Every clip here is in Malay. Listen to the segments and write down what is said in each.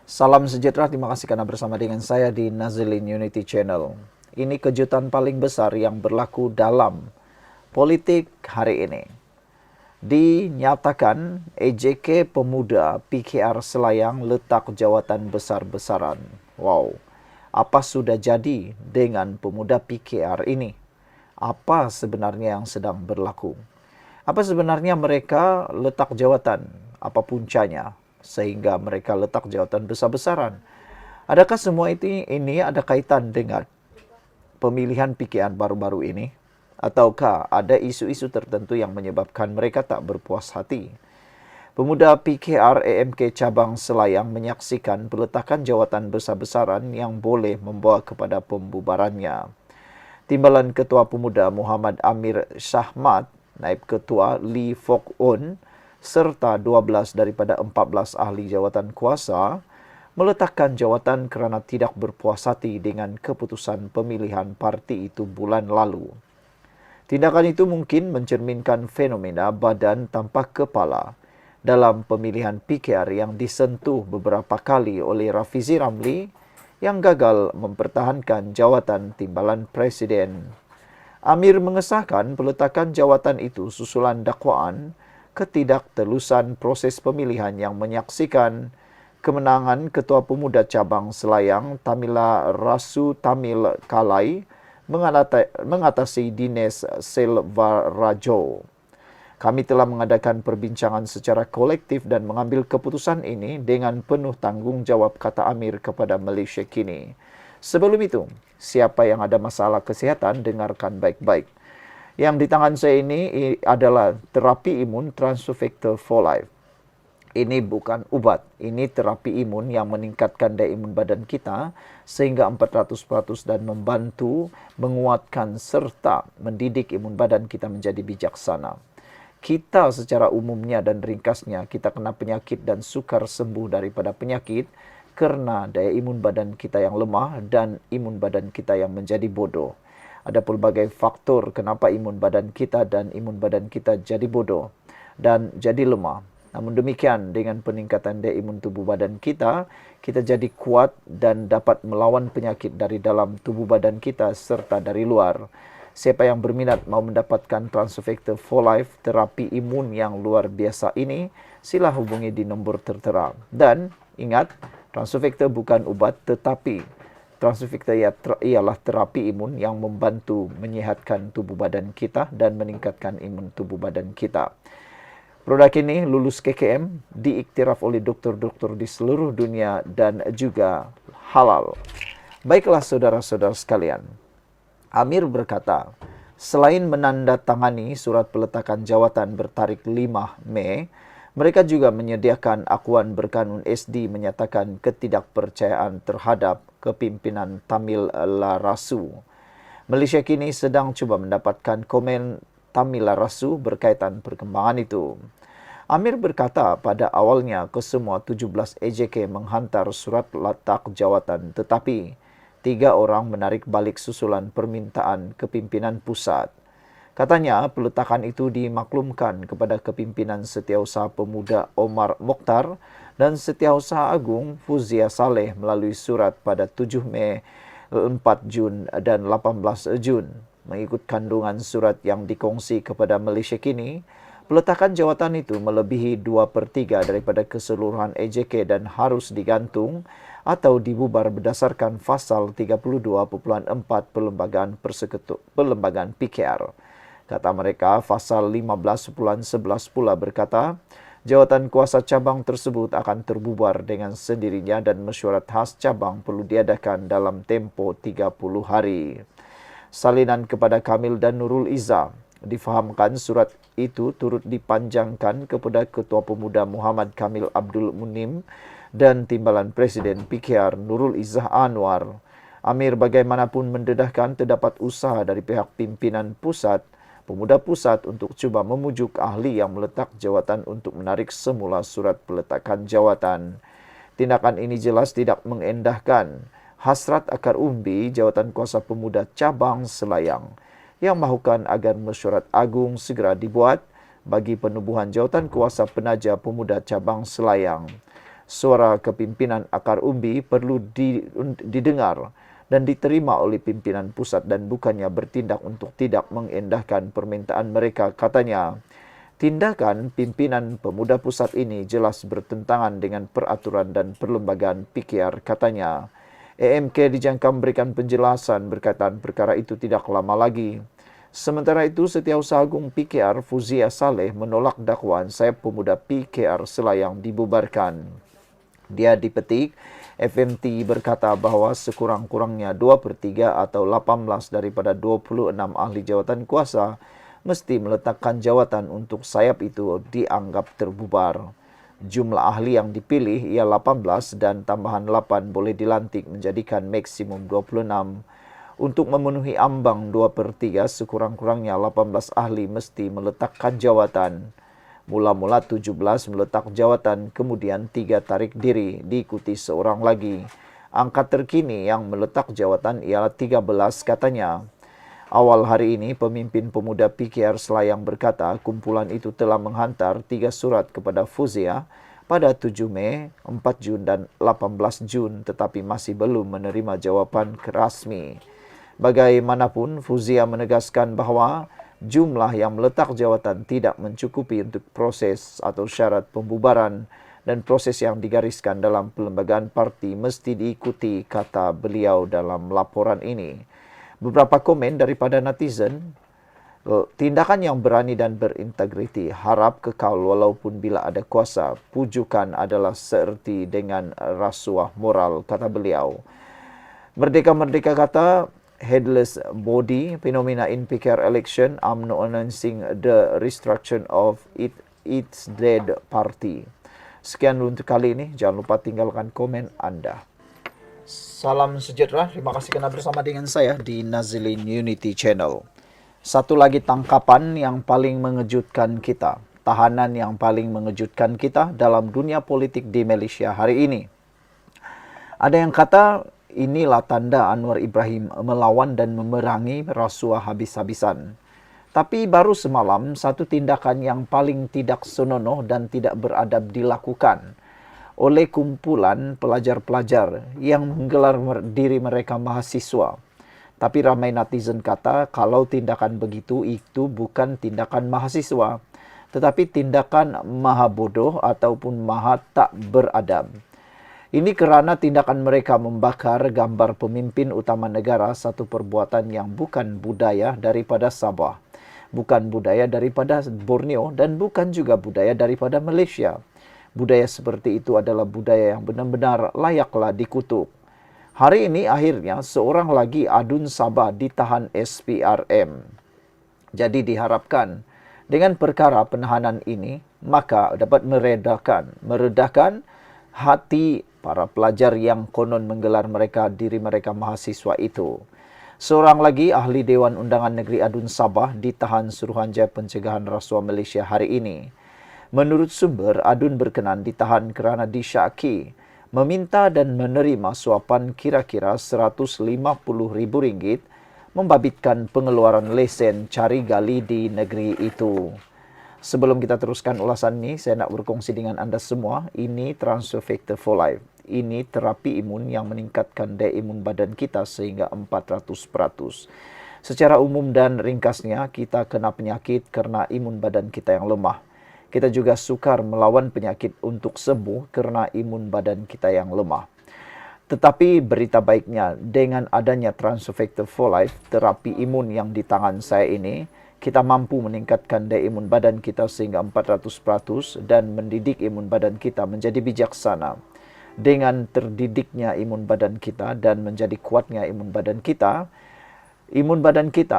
Salam sejahtera, terima kasih karena bersama dengan saya di Nazilin Unity Channel. Ini kejutan paling besar yang berlaku dalam politik hari ini. Dinyatakan EJK Pemuda PKR Selayang letak jawatan besar-besaran. Wow, apa sudah jadi dengan pemuda PKR ini? Apa sebenarnya yang sedang berlaku? Apa sebenarnya mereka letak jawatan? Apa puncanya sehingga mereka letak jawatan besar-besaran? Adakah semua ini ada kaitan dengan pemilihan PKR baru-baru ini? Ataukah ada isu-isu tertentu yang menyebabkan mereka tak berpuas hati? Pemuda PKR AMK Cabang Selayang menyaksikan peletakan jawatan besar-besaran yang boleh membawa kepada pembubarannya. Timbalan Ketua Pemuda Muhammad Amir Shahmat, Naib Ketua Lee Fok Un, serta 12 daripada 14 ahli jawatan kuasa meletakkan jawatan kerana tidak berpuas hati dengan keputusan pemilihan parti itu bulan lalu. Tindakan itu mungkin mencerminkan fenomena badan tanpa kepala dalam pemilihan PKR yang disentuh beberapa kali oleh Rafizi Ramli yang gagal mempertahankan jawatan timbalan Presiden. Amir mengesahkan peletakan jawatan itu susulan dakwaan ketidaktelusan proses pemilihan yang menyaksikan kemenangan Ketua Pemuda Cabang Selayang Tamila Rasu Tamil Kalai mengatasi Dines Selvarajo. Kami telah mengadakan perbincangan secara kolektif dan mengambil keputusan ini dengan penuh tanggungjawab, kata Amir kepada Malaysia Kini. Sebelum itu, siapa yang ada masalah kesihatan, dengarkan baik-baik. Yang di tangan saya ini adalah terapi imun Transfector for Life. Ini bukan ubat, ini terapi imun yang meningkatkan daya imun badan kita sehingga 400% dan membantu menguatkan serta mendidik imun badan kita menjadi bijaksana. Kita secara umumnya dan ringkasnya, kita kena penyakit dan sukar sembuh daripada penyakit kerana daya imun badan kita yang lemah dan imun badan kita yang menjadi bodoh. Ada pelbagai faktor kenapa imun badan kita dan imun badan kita jadi bodoh dan jadi lemah. Namun demikian, dengan peningkatan daya imun tubuh badan kita, kita jadi kuat dan dapat melawan penyakit dari dalam tubuh badan kita serta dari luar. Siapa yang berminat mahu mendapatkan Transfector for Life, terapi imun yang luar biasa ini, sila hubungi di nombor tertera. Dan ingat, Transfector bukan ubat, tetapi Transfector ialah terapi imun yang membantu menyihatkan tubuh badan kita dan meningkatkan imun tubuh badan kita. Produk ini lulus KKM, diiktiraf oleh doktor-doktor di seluruh dunia dan juga halal. Baiklah saudara-saudara sekalian, Amir berkata, selain menandatangani surat peletakan jawatan bertarikh 5 Mei, mereka juga menyediakan akuan berkanun SD menyatakan ketidakpercayaan terhadap kepimpinan Tamil Larasu. Malaysia kini sedang cuba mendapatkan komen Tamil Larasu berkaitan perkembangan itu. Amir berkata pada awalnya kesemua 17 EJK menghantar surat letak jawatan, tetapi 3 orang menarik balik susulan permintaan kepimpinan pusat. Katanya peletakan itu dimaklumkan kepada kepimpinan Setiausaha Pemuda Omar Mokhtar dan Setiausaha Agung Fuzia Saleh melalui surat pada 7 Mei, 4 Jun dan 18 Jun. Mengikut kandungan surat yang dikongsi kepada Malaysia Kini, peletakan jawatan itu melebihi 2/3 daripada keseluruhan EJK dan harus digantung atau dibubar berdasarkan pasal 32.4 Perlembagaan PKR. Kata mereka, pasal 15.11 pula berkata, jawatan kuasa cabang tersebut akan terbubar dengan sendirinya dan mesyuarat khas cabang perlu diadakan dalam tempoh 30 hari. Salinan kepada Kamil dan Nurul Izzah. Difahamkan surat itu turut dipanjangkan kepada Ketua Pemuda Muhammad Kamil Abdul Munim dan Timbalan Presiden PKR Nurul Izzah Anwar. Amir bagaimanapun mendedahkan terdapat usaha dari pihak pimpinan pusat, Pemuda Pusat untuk cuba memujuk ahli yang meletak jawatan untuk menarik semula surat peletakan jawatan. Tindakan ini jelas tidak mengendahkan hasrat akar umbi Jawatan Kuasa Pemuda Cabang Selayang yang mahukan agar mesyuarat agung segera dibuat bagi penubuhan Jawatan Kuasa Penaja Pemuda Cabang Selayang. Suara kepimpinan akar umbi perlu didengar dan diterima oleh pimpinan pusat dan bukannya bertindak untuk tidak mengendahkan permintaan mereka, katanya. Tindakan pimpinan pemuda pusat ini jelas bertentangan dengan peraturan dan perlembagaan PKR, katanya. EMK dijangka memberikan penjelasan berkaitan perkara itu tidak lama lagi. Sementara itu, Setiausaha Agung PKR Fuzia Saleh menolak dakwaan Sayap Pemuda PKR Selayang dibubarkan. Dia dipetik, FMT berkata bahawa sekurang-kurangnya 2/3 atau 18 daripada 26 ahli jawatan kuasa mesti meletakkan jawatan untuk sayap itu dianggap terbubar. Jumlah ahli yang dipilih ialah 18 dan tambahan 8 boleh dilantik menjadikan maksimum 26. Untuk memenuhi ambang 2/3, sekurang-kurangnya 18 ahli mesti meletakkan jawatan. Mula-mula 17 meletak jawatan, kemudian 3 tarik diri, diikuti seorang lagi. Angka terkini yang meletak jawatan ialah 13, katanya. Awal hari ini, pemimpin pemuda PKR Selayang berkata kumpulan itu telah menghantar 3 surat kepada Fuzia pada 7 Mei, 4 Jun dan 18 Jun tetapi masih belum menerima jawapan rasmi. Bagaimanapun, Fuzia menegaskan bahawa jumlah yang meletak jawatan tidak mencukupi untuk proses atau syarat pembubaran dan proses yang digariskan dalam perlembagaan parti mesti diikuti, kata beliau dalam laporan ini. Beberapa komen daripada netizen, tindakan yang berani dan berintegriti, harap kekal walaupun bila ada kuasa, pujukan adalah seerti dengan rasuah moral, kata beliau. Merdeka-Merdeka kata, headless body, phenomena in PKR election, UMNO announcing the restructuring of its dead party. Sekian untuk kali ini, jangan lupa tinggalkan komen Anda. Salam sejahtera, terima kasih kerana bersama dengan saya di Nazilin Unity Channel. Satu lagi tangkapan yang paling mengejutkan kita, tahanan yang paling mengejutkan kita dalam dunia politik di Malaysia hari ini. Ada yang kata inilah tanda Anwar Ibrahim melawan dan memerangi rasuah habis-habisan. Tapi baru semalam satu tindakan yang paling tidak senonoh dan tidak beradab dilakukan oleh kumpulan pelajar-pelajar yang menggelar diri mereka mahasiswa. Tapi ramai netizen kata kalau tindakan begitu itu bukan tindakan mahasiswa, tetapi tindakan maha bodoh ataupun maha tak beradab. Ini kerana tindakan mereka membakar gambar pemimpin utama negara, satu perbuatan yang bukan budaya daripada Sabah, bukan budaya daripada Borneo dan bukan juga budaya daripada Malaysia. Budaya seperti itu adalah budaya yang benar-benar layaklah dikutuk. Hari ini akhirnya seorang lagi adun Sabah ditahan SPRM. Jadi diharapkan dengan perkara penahanan ini maka dapat meredahkan hati para pelajar yang konon menggelar diri mereka mahasiswa itu. Seorang lagi ahli Dewan Undangan Negeri Adun Sabah ditahan Suruhanjaya Pencegahan Rasuah Malaysia hari ini. Menurut sumber, Adun berkenan ditahan kerana disyaki meminta dan menerima suapan kira-kira RM150,000 membabitkan pengeluaran lesen cari gali di negeri itu. Sebelum kita teruskan ulasan ini, saya nak berkongsi dengan anda semua, ini Transfer Factor for Life. Ini terapi imun yang meningkatkan daya imun badan kita sehingga 400%. Secara umum dan ringkasnya, kita kena penyakit kerana imun badan kita yang lemah. Kita juga sukar melawan penyakit untuk sembuh kerana imun badan kita yang lemah. Tetapi berita baiknya, dengan adanya Transfer Factor for Life, terapi imun yang di tangan saya ini, kita mampu meningkatkan daya imun badan kita sehingga 400% dan mendidik imun badan kita menjadi bijaksana. Dengan terdidiknya imun badan kita dan menjadi kuatnya imun badan kita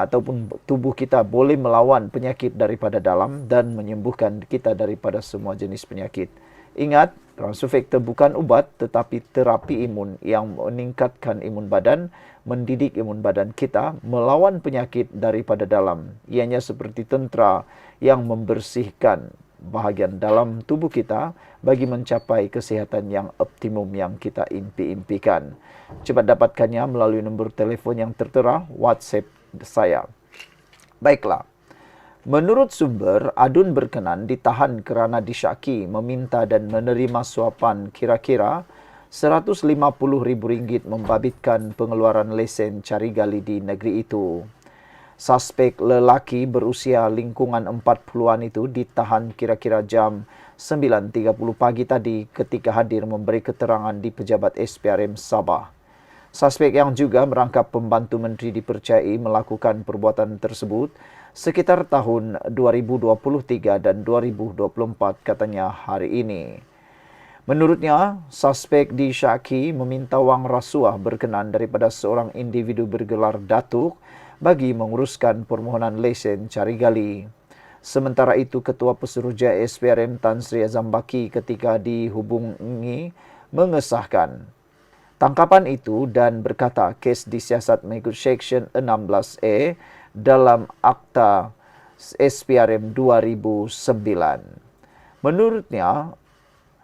ataupun tubuh kita boleh melawan penyakit daripada dalam dan menyembuhkan kita daripada semua jenis penyakit. Ingat, Transfer Factor bukan ubat tetapi terapi imun yang meningkatkan imun badan, mendidik imun badan kita, melawan penyakit daripada dalam. Ianya seperti tentera yang membersihkan bahagian dalam tubuh kita bagi mencapai kesihatan yang optimum yang kita impi-impikan. Cepat dapatkannya melalui nombor telefon yang tertera, WhatsApp saya. Baiklah, Menurut sumber, Adun berkenan ditahan kerana disyaki meminta dan menerima suapan kira-kira RM150,000 membabitkan pengeluaran lesen cari gali di negeri itu. Suspek lelaki berusia lingkungan 40-an itu ditahan kira-kira jam 9.30 pagi tadi ketika hadir memberi keterangan di pejabat SPRM Sabah. Suspek yang juga merangkap pembantu menteri dipercayai melakukan perbuatan tersebut sekitar tahun 2023 dan 2024 katanya hari ini. Menurutnya, suspek disyaki meminta wang rasuah berkenan daripada seorang individu bergelar Datuk bagi menguruskan permohonan lesen cari gali. Sementara itu, Ketua Pesuruhjaya SPRM Tan Sri Azam Baki ketika dihubungi mengesahkan tangkapan itu dan berkata kes disiasat mengikut Seksyen 16A dalam Akta SPRM 2009. Menurutnya,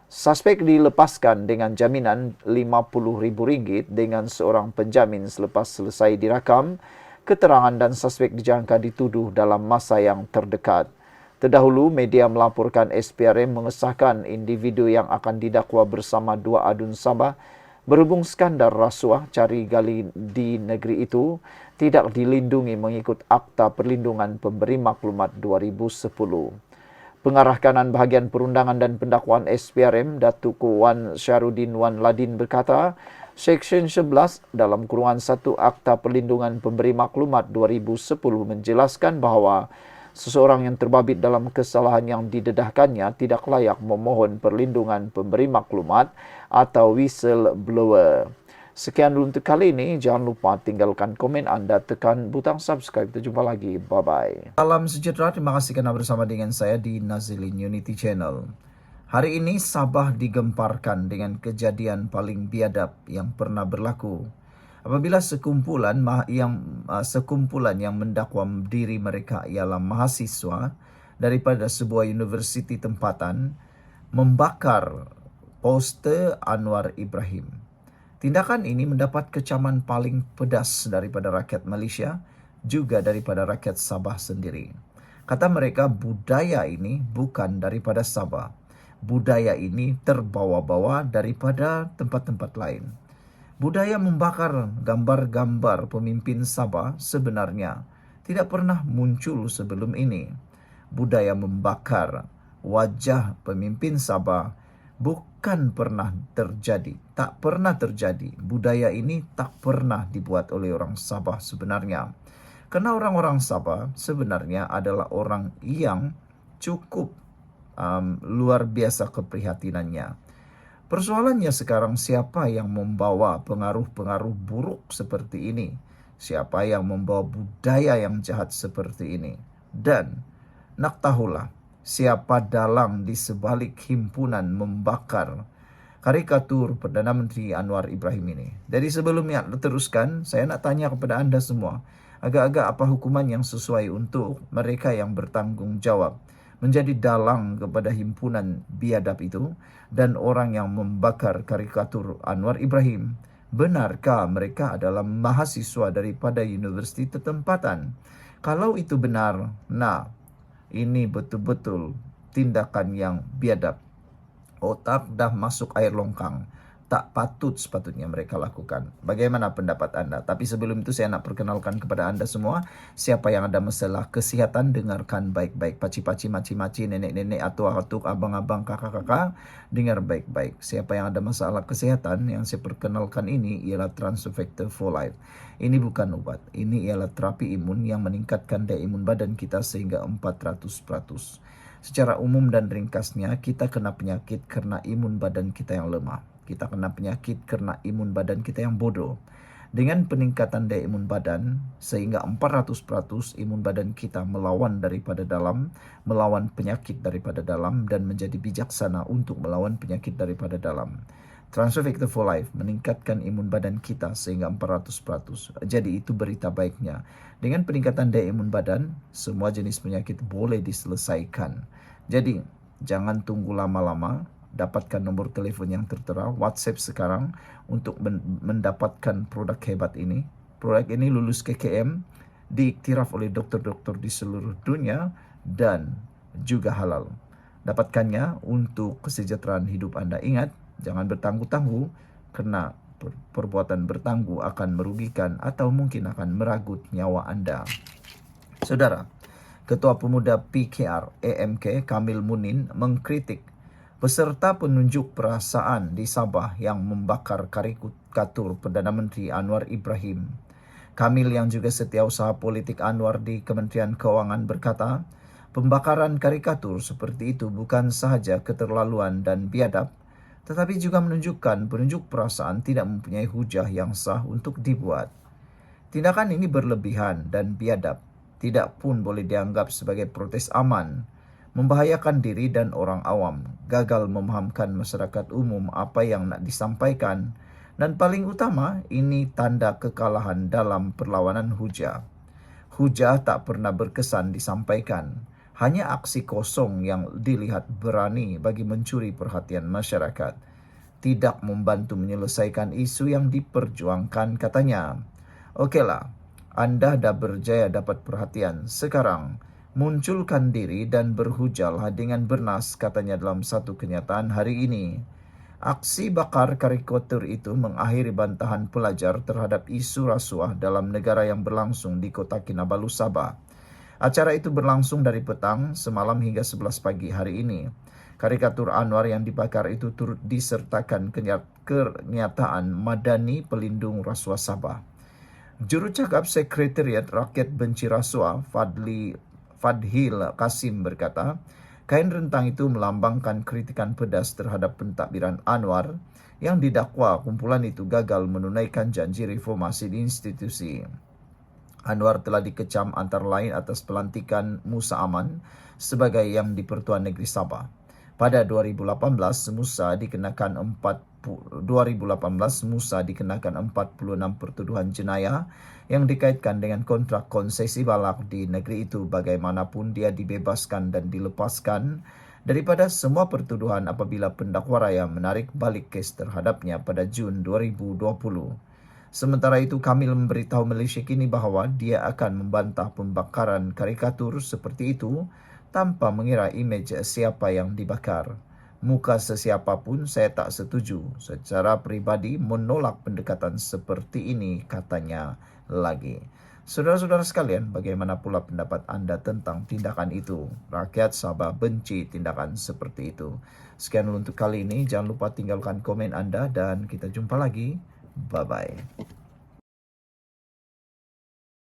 suspek dilepaskan dengan jaminan RM50,000 dengan seorang penjamin selepas selesai dirakam keterangan dan suspek dijangka dituduh dalam masa yang terdekat. Terdahulu, media melaporkan SPRM mengesahkan individu yang akan didakwa bersama dua adun Sabah berhubung skandal rasuah cari gali di negeri itu tidak dilindungi mengikut Akta Perlindungan Pemberi Maklumat 2010. Pengarah kanan bahagian perundangan dan pendakwaan SPRM, Datuk Wan Syarudin Wan Ladin berkata, Seksyen 11 dalam kurungan 1 Akta Perlindungan Pemberi Maklumat 2010 menjelaskan bahawa seseorang yang terbabit dalam kesalahan yang didedahkannya tidak layak memohon perlindungan pemberi maklumat atau whistleblower. Sekian dulu untuk kali ini. Jangan lupa tinggalkan komen anda, tekan butang subscribe. Kita jumpa lagi. Bye-bye. Salam sejahtera. Terima kasih kerana bersama dengan saya di Nazilin Unity Channel. Hari ini Sabah digemparkan dengan kejadian paling biadab yang pernah berlaku. Apabila sekumpulan yang mendakwa diri mereka ialah mahasiswa daripada sebuah universiti tempatan membakar poster Anwar Ibrahim. Tindakan ini mendapat kecaman paling pedas daripada rakyat Malaysia, juga daripada rakyat Sabah sendiri. Kata mereka, budaya ini bukan daripada Sabah. Budaya ini terbawa-bawa daripada tempat-tempat lain. Budaya membakar gambar-gambar pemimpin Sabah sebenarnya tidak pernah muncul sebelum ini. Budaya membakar wajah pemimpin Sabah bukan pernah terjadi, tak pernah terjadi. Budaya ini tak pernah dibuat oleh orang Sabah sebenarnya. Kerana orang-orang Sabah sebenarnya adalah orang yang cukup luar biasa keprihatinannya. Persoalannya sekarang, siapa yang membawa pengaruh-pengaruh buruk seperti ini? Siapa yang membawa budaya yang jahat seperti ini? Dan nak tahulah siapa dalang di sebalik himpunan membakar karikatur Perdana Menteri Anwar Ibrahim ini. Jadi sebelumnya teruskan, saya nak tanya kepada anda semua, agak-agak apa hukuman yang sesuai untuk mereka yang bertanggungjawab menjadi dalang kepada himpunan biadab itu dan orang yang membakar karikatur Anwar Ibrahim? Benarkah mereka adalah mahasiswa daripada universiti tempatan? Kalau itu benar, ini betul-betul tindakan yang biadab. Otak dah masuk air longkang. Tak patut sepatutnya mereka lakukan. Bagaimana pendapat anda? Tapi sebelum itu saya nak perkenalkan kepada anda semua, siapa yang ada masalah kesihatan, dengarkan baik-baik. Paci-paci, maci-maci, nenek-nenek, atuk-atuk, abang-abang, kakak-kakak, dengar baik-baik. Siapa yang ada masalah kesihatan, yang saya perkenalkan ini ialah Transfector for Life. Ini bukan obat. Ini ialah terapi imun yang meningkatkan daya imun badan kita sehingga 400%. Secara umum dan ringkasnya, kita kena penyakit kerana imun badan kita yang lemah. Kita kena penyakit kerana imun badan kita yang bodoh. Dengan peningkatan daya imun badan, sehingga 400% imun badan kita melawan daripada dalam, melawan penyakit daripada dalam dan menjadi bijaksana untuk melawan penyakit daripada dalam. Transfector for Life meningkatkan imun badan kita sehingga 400%. Jadi itu berita baiknya. Dengan peningkatan daya imun badan, semua jenis penyakit boleh diselesaikan. Jadi jangan tunggu lama-lama. Dapatkan nombor telefon yang tertera, WhatsApp sekarang untuk mendapatkan produk hebat ini. Produk ini lulus KKM, diiktiraf oleh doktor-doktor di seluruh dunia dan juga halal. Dapatkannya untuk kesejahteraan hidup Anda. Ingat, jangan bertangguh-tangguh, karena perbuatan bertangguh akan merugikan atau mungkin akan meragut nyawa Anda. Saudara, Ketua Pemuda PKR AMK Kamil Munin mengkritik peserta penunjuk perasaan di Sabah yang membakar karikatur Perdana Menteri Anwar Ibrahim. Kamil yang juga setiausaha politik Anwar di Kementerian Keuangan berkata, pembakaran karikatur seperti itu bukan sahaja keterlaluan dan biadab, tetapi juga menunjukkan penunjuk perasaan tidak mempunyai hujah yang sah untuk dibuat. Tindakan ini berlebihan dan biadab, tidak pun boleh dianggap sebagai protes aman, membahayakan diri dan orang awam, gagal memahamkan masyarakat umum apa yang nak disampaikan, dan paling utama, ini tanda kekalahan dalam perlawanan hujah. Hujah tak pernah berkesan disampaikan, hanya aksi kosong yang dilihat berani bagi mencuri perhatian masyarakat. Tidak membantu menyelesaikan isu yang diperjuangkan, katanya. Okeylah, Anda dah berjaya dapat perhatian. Sekarang, munculkan diri dan berhujahlah dengan bernas, katanya dalam satu kenyataan hari ini. Aksi bakar karikatur itu mengakhiri bantahan pelajar terhadap isu rasuah dalam negara yang berlangsung di kota Kinabalu, Sabah. Acara itu berlangsung dari petang semalam hingga 11 pagi hari ini. Karikatur Anwar yang dibakar itu turut disertakan kenyataan Madani Pelindung Rasuah Sabah. Jurucakap Sekretariat Rakyat Benci Rasuah Fadhil Kasim berkata, kain rentang itu melambangkan kritikan pedas terhadap pentadbiran Anwar yang didakwa kumpulan itu gagal menunaikan janji reformasi di institusi. Anwar telah dikecam antara lain atas pelantikan Musa Aman sebagai Yang di-Pertuan Negeri Sabah. Pada 2018, Musa dikenakan 46 pertuduhan jenayah yang dikaitkan dengan kontrak konsesi balak di negeri itu. Bagaimanapun dia dibebaskan dan dilepaskan daripada semua pertuduhan apabila pendakwa raya menarik balik kes terhadapnya pada Jun 2020. Sementara itu, Kamil memberitahu Malaysia Kini bahawa dia akan membantah pembakaran karikatur seperti itu tanpa mengira imej siapa yang dibakar. Muka sesiapa pun saya tak setuju. Secara peribadi menolak pendekatan seperti ini, katanya lagi. Saudara-saudara sekalian, bagaimana pula pendapat anda tentang tindakan itu? Rakyat Sabah benci tindakan seperti itu. Sekian untuk kali ini. Jangan lupa tinggalkan komen anda dan kita jumpa lagi. Bye-bye.